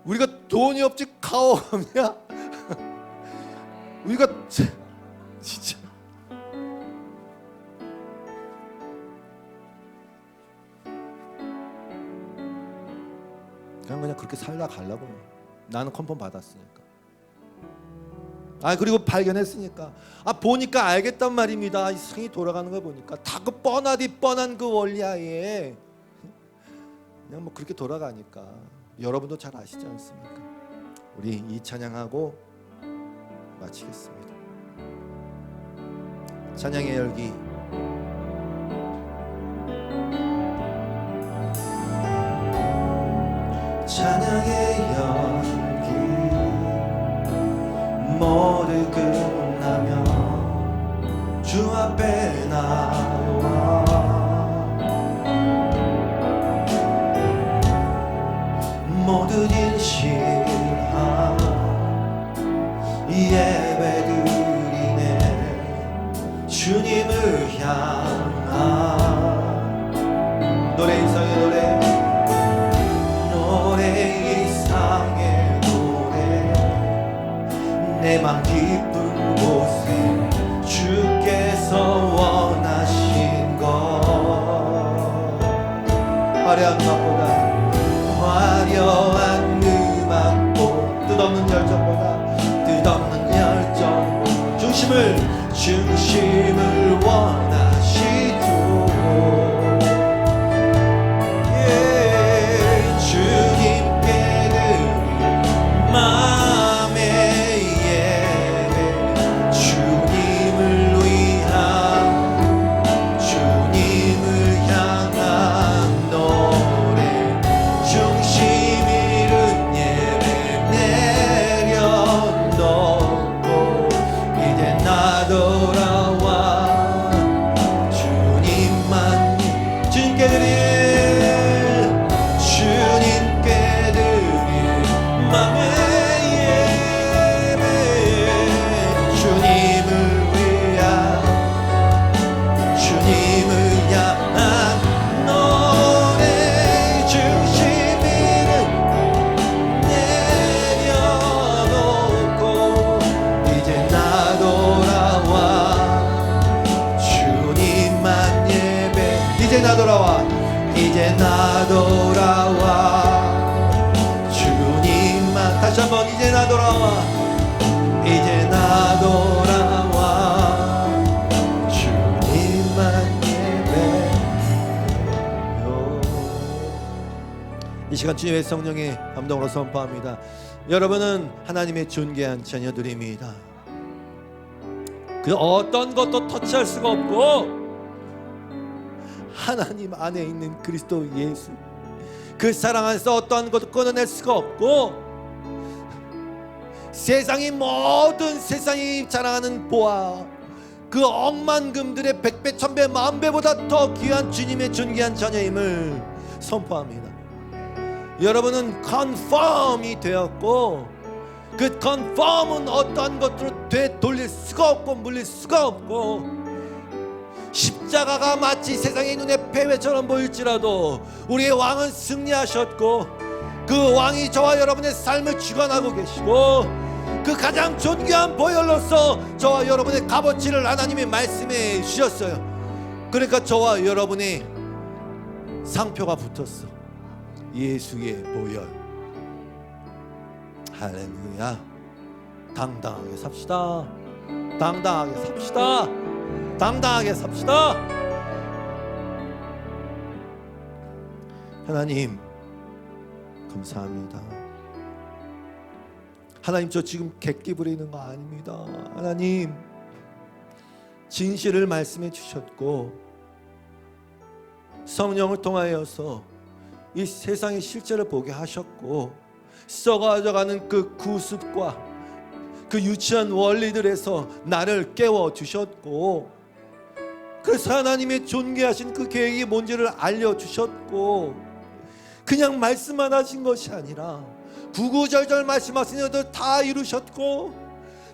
우리가 돈이 없지 가오가 없냐? 우리가 진짜 그냥 그렇게 살다 가려고. 나는 컨펌 받았으니까. 그리고 발견했으니까. 보니까 알겠단 말입니다. 이 세상이 돌아가는 걸 보니까 다 그 뻔한 그 원리하에 그냥 뭐 그렇게 돌아가니까. 여러분도 잘 아시지 않습니까? 우리 이 찬양하고 마치겠습니다. 찬양의 열기. 찬양의 열기 모두 끝나면 주 앞에 나와 모두 진실한 예배 드리네 주님을 향한 노래 이상의 노래 이상의 노래 내 맘 깊은 곳에 주께서 원하신 것 화려한 음악보 뜻없는 열정보다 중심을 원하시고 주님께 드린 마음의 예배 주님을 향한 노래 중심 잃은 예배 내려놓고 이제 나 돌아와 주 나 돌아와 주님만 다시 한번 이제 나 돌아와 이제 나 돌아와 주님만 예배요. 이 시간 주님의 성령의 감동으로 선포합니다. 여러분은 하나님의 존귀한 자녀들입니다. 그 어떤 것도 터치할 수가 없고 하나님 안에 있는 그리스도 예수 그 사랑 안에서 어떠한 것도 끊어낼 수가 없고 세상이 모든 세상이 자랑하는 보아 그 억만금들의 백배 천배 만배보다 더 귀한 주님의 존귀한 자녀임을 선포합니다. 여러분은 컨펌이 되었고 그 컨펌은 어떠한 것으로 되돌릴 수가 없고 물릴 수가 없고 십자가가 마치 세상의 눈에 패배처럼 보일지라도 우리의 왕은 승리하셨고 그 왕이 저와 여러분의 삶을 주관하고 계시고 그 가장 존귀한 보혈로서 저와 여러분의 값어치를 하나님이 말씀해 주셨어요. 그러니까 저와 여러분의 상표가 붙었어. 예수의 보혈. 할렐루야. 당당하게 삽시다. 당당하게 삽시다. 당당하게 삽시다. 하나님 감사합니다. 하나님 저 지금 객기 부리는 거 아닙니다. 하나님 진실을 말씀해 주셨고 성령을 통하여서 이 세상의 실제를 보게 하셨고 썩어져가는 그 구습과 그 유치한 원리들에서 나를 깨워주셨고 그래서 하나님의 존귀하신 그 계획이 뭔지를 알려주셨고 그냥 말씀만 하신 것이 아니라 구구절절 말씀하신 것들 다 이루셨고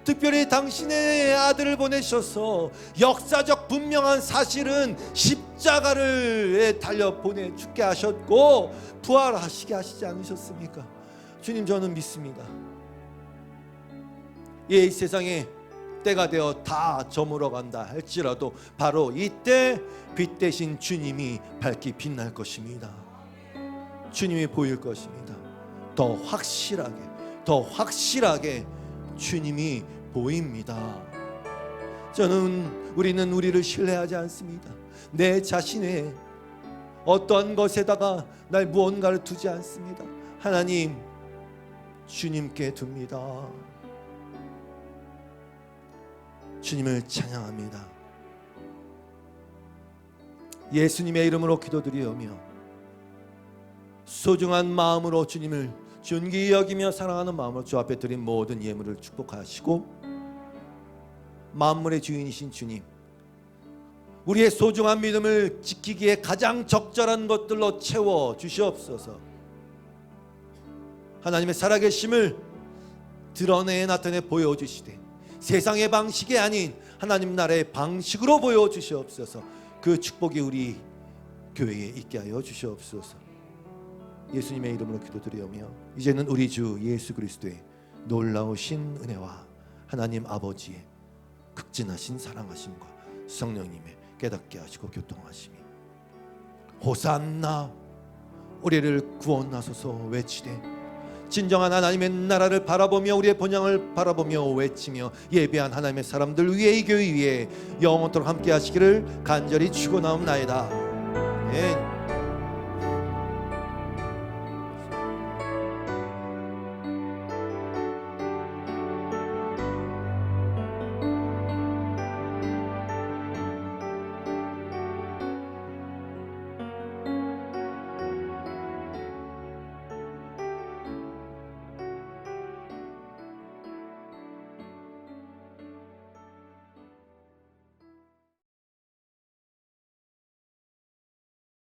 특별히 당신의 아들을 보내셔서 역사적 분명한 사실은 십자가를 달려 보내 죽게 하셨고 부활하시게 하시지 않으셨습니까? 주님 저는 믿습니다. 이 세상에 때가 되어 다 저물어 간다 할지라도 바로 이때 빛 대신 주님이 밝게 빛날 것입니다. 주님이 보일 것입니다. 더 확실하게 주님이 보입니다. 우리는 우리를 신뢰하지 않습니다. 내 자신의 어떤 것에다가 날 무언가를 두지 않습니다. 하나님 주님께 둡니다. 주님을 찬양합니다. 예수님의 이름으로 기도드리오며 소중한 마음으로 주님을 존귀히 여기며 사랑하는 마음으로 주 앞에 드린 모든 예물을 축복하시고 만물의 주인이신 주님 우리의 소중한 믿음을 지키기에 가장 적절한 것들로 채워 주시옵소서. 하나님의 살아계심을 드러내 나타내 보여주시되 세상의 방식이 아닌 하나님 나라의 방식으로 보여주시옵소서. 그 축복이 우리 교회에 있게 하여 주시옵소서. 예수님의 이름으로 기도드리오며 이제는 우리 주 예수 그리스도의 놀라우신 은혜와 하나님 아버지의 극진하신 사랑하심과 성령님의 깨닫게 하시고 교통하심이 호산나 우리를 구원하소서 외치되 진정한 하나님의 나라를 바라보며 우리의 본향을 바라보며 외치며 예배한 하나님의 사람들 위에 이 교회 위에 영원토록 함께 하시기를 간절히 축원하옵나이다. 아멘.